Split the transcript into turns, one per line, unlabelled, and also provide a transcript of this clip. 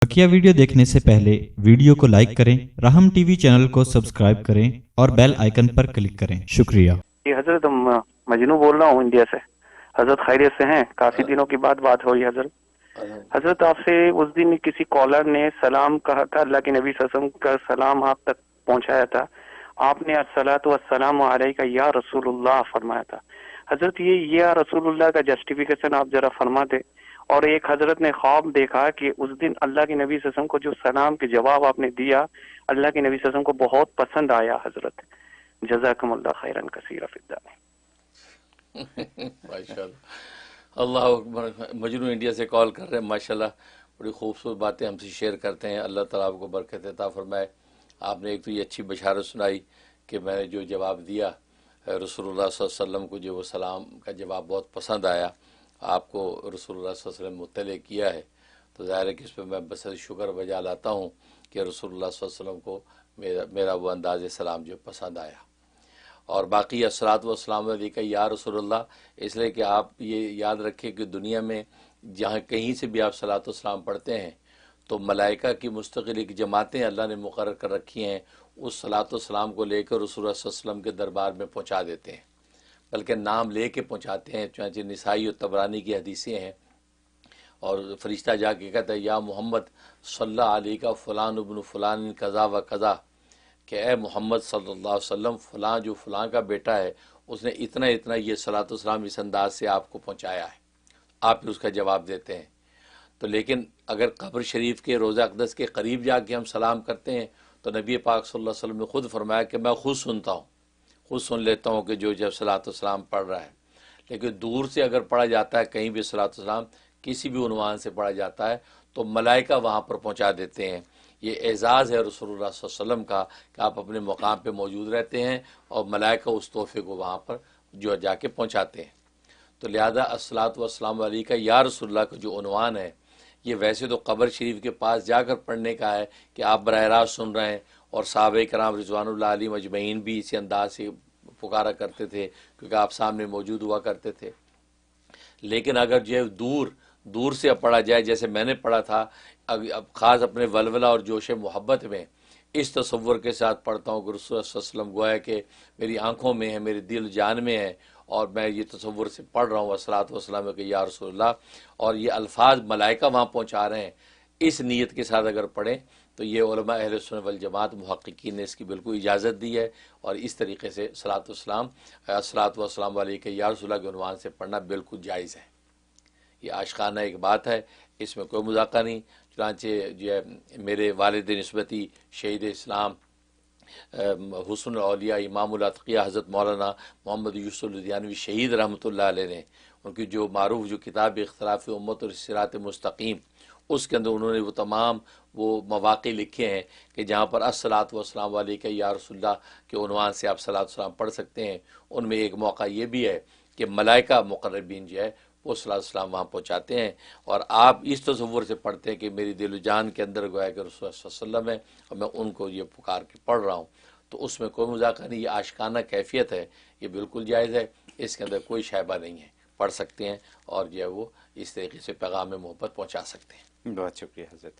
बकिया video देखने से पहले वीडियो को लाइक करें, राहम टीवी चैनल को सब्सक्राइब करें और बेल आइकन पर क्लिक करें। शुक्रिया।
जी हजरत, मजनू बोल रहा हूँ इंडिया से। हजरत खैरियत से हैं? काफी दिनों की बात हुई हजरत। हजरत आपसे उस दिन किसी कॉलर ने सलाम कहा था, अल्लाह के नबी सल्लल्लाहु अलैहि वसल्लम का सलाम आप तक पहुंचाया था। आपने अस्सलातु वस्सलामु अलैका या रसूलुल्लाह फरमाया था। हजरत ये या रसूलुल्लाह का जस्टिफिकेशन आप जरा फरमा दे। और एक हजरत ने ख्वाब देखा कि उस दिन अल्लाह के नबी सल्लल्लाहु अलैहि वसल्लम को जो सलाम के जवाब आपने दिया, अल्लाह के नबी सल्लल्लाहु अलैहि वसल्लम को बहुत पसंद आया हजरत। जज़ाकुमुल्लाह खैरन कसीरा फिद्दानी।
माशाल्लाह, अल्लाह अकबर। मजनू इंडिया से कॉल कर रहे हैं, माशाल्लाह बड़ी खूबसूरत बातें हमसे शेयर करते हैं। अल्लाह ताला आपको बरकत अता फरमाए। आपने एक तो ये अच्छी बशारत सुनाई कि मैंने जो जवाब दिया रसूलुल्लाह सल्लल्लाहु अलैहि वसल्लम को, जो वो सलाम का जवाब बहुत पसंद आया, आपको रसूलुल्लाह सल्लल्लाहु अलैहि वसल्लम मुत्तले किया है। तो ज़ाहिर है कि इस पर मैं बस शुक्र बजा लाता हूँ कि रसूलुल्लाह सल्लल्लाहु अलैहि वसल्लम को मेरा वो अंदाज़ सलाम जो पसंद आया। और बाकी अस्सलातु वस्सलाम अलैका या रसूलुल्लाह, इसलिए कि आप ये याद रखें कि दुनिया में जहाँ कहीं से भी आप सलातो सलाम पढ़ते हैं तो मलाइका की मुस्तकिल एक जमातें अल्लाह ने मुकर्रर कर रखी हैं, उस सलातो सलाम को लेकर रसूलुल्लाह सल्लल्लाहु अलैहि वसल्लम के दरबार में पहुँचा देते हैं, बल्कि नाम ले के पहुँचाते हैं। चुनांचे निसाई और तबरानी की हदीसें हैं, और फरिश्ता जाके कहता है या मोहम्मद सल्लल्लाहु अलैका फ़लान इब्न फ़लान कज़ा व कज़ा, कि ए मोहम्मद सल्लल्लाहु अलैहि वसल्लम फ़लाँ जो फ़लाँ का बेटा है उसने इतना इतना ये सलातो सलाम इस अंदाज से आपको पहुँचाया है। आप उसका जवाब देते हैं। तो लेकिन अगर कब्र शरीफ के रोज़ा अक़दस के करीब जाके हम सलाम करते हैं तो नबी पाक सल्लल्लाहु अलैहि वसल्लम ने खुद फरमाया कि मैं खुद सुनता हूँ, खुद सुन लेता हूँ कि जो जब सलातो सलाम पढ़ रहा है। लेकिन दूर से अगर पढ़ा जाता है, कहीं भी सलातो सलाम किसी भी उन्वान से पढ़ा जाता है तो मलाइका वहाँ पर पहुँचा देते हैं। ये एज़ाज़ है रसूलुल्लाह सल्लल्लाहु अलैहि वसल्लम का कि आप अपने मकाम पे मौजूद रहते हैं और मलाइका उस तोहफे को वहाँ पर जो जाके पहुँचाते हैं। तो लिहाजा अस्सलातु वस्सलामु अलैका या रसूलुल्लाह का जो उन्वान है, ये वैसे तो कब्र शरीफ के पास जाकर पढ़ने का है कि आप बराह रास्त सुन रहे हैं, और सहाबा कराम रिज़वानुल्लाह अलैहिम अजमईन भी इसी अंदाज से पुकारा करते थे क्योंकि आप सामने मौजूद हुआ करते थे। लेकिन अगर जो दूर दूर से पढ़ा जाए, जैसे मैंने पढ़ा था, अब ख़ास अपने वलवला और जोश मोहब्बत में इस तसव्वुर के साथ पढ़ता हूँ कि रसूल सल्लल्लाहु अलैहि वसल्लम गोया कि मेरी आँखों में है, मेरे दिल जान में है, और मैं ये तसव्वुर से पढ़ रहा हूँ अस्सलातु वस्सलाम के या रसूलल्लाह, और ये अल्फाज मलाइका वहाँ पहुँचा रहे हैं। इस नीयत के साथ अगर पढ़ें तो ये उलमा अहले सुन्नत वल जमात मुहक्किकीन ने इसकी बिल्कुल इजाज़त दी है, और इस तरीके से सलातु वस्सलाम अलैका या रसूलल्लाह के उन्वान से पढ़ना बिल्कुल जायज़ है। ये आशिकाना एक बात है, इसमें कोई मजाका नहीं। चुनांचे जो है मेरे वालिद निस्बती शहीद इस्लाम हुस्नुल औलिया इमामुल अतकिया हज़रत मौलाना मोहम्मद यूसुफ लुधियानवी शहीद रहमतुल्लाह अलैह ने, उनकी जो मारूफ जो किताब इख्तिलाफ उम्मत और सिरात मुस्तकीम, उसके अंदर उन्होंने वो तमाम वो मवाक़े लिखे हैं कि जहाँ पर अस्सलातु वस्सलामु अलैका या रसूलल्लाह के उन्वान से आप सलात सलाम पढ़ सकते हैं। उनमें एक मौका ये भी है कि मलाइका मुक़र्रबीन जो है वो सलात सलाम वहाँ पहुँचाते हैं, और आप इस तसव्वुर से पढ़ते हैं कि मेरी दिल जान के अंदर गोया कि रसूल सल्लल्लाहु अलैहि वसल्लम है और मैं उनको ये पुकार के पढ़ रहा हूँ। तो उसमें कोई मजाक नहीं, ये आशिकाना कैफियत है, ये बिल्कुल जायज़ है, इसके अंदर कोई शैबा नहीं है, पढ़ सकते हैं और जो है वो इस तरीके से पैगाम मोहब्बत पहुँचा सकते हैं।
बहुत शुक्रिया हज़रत।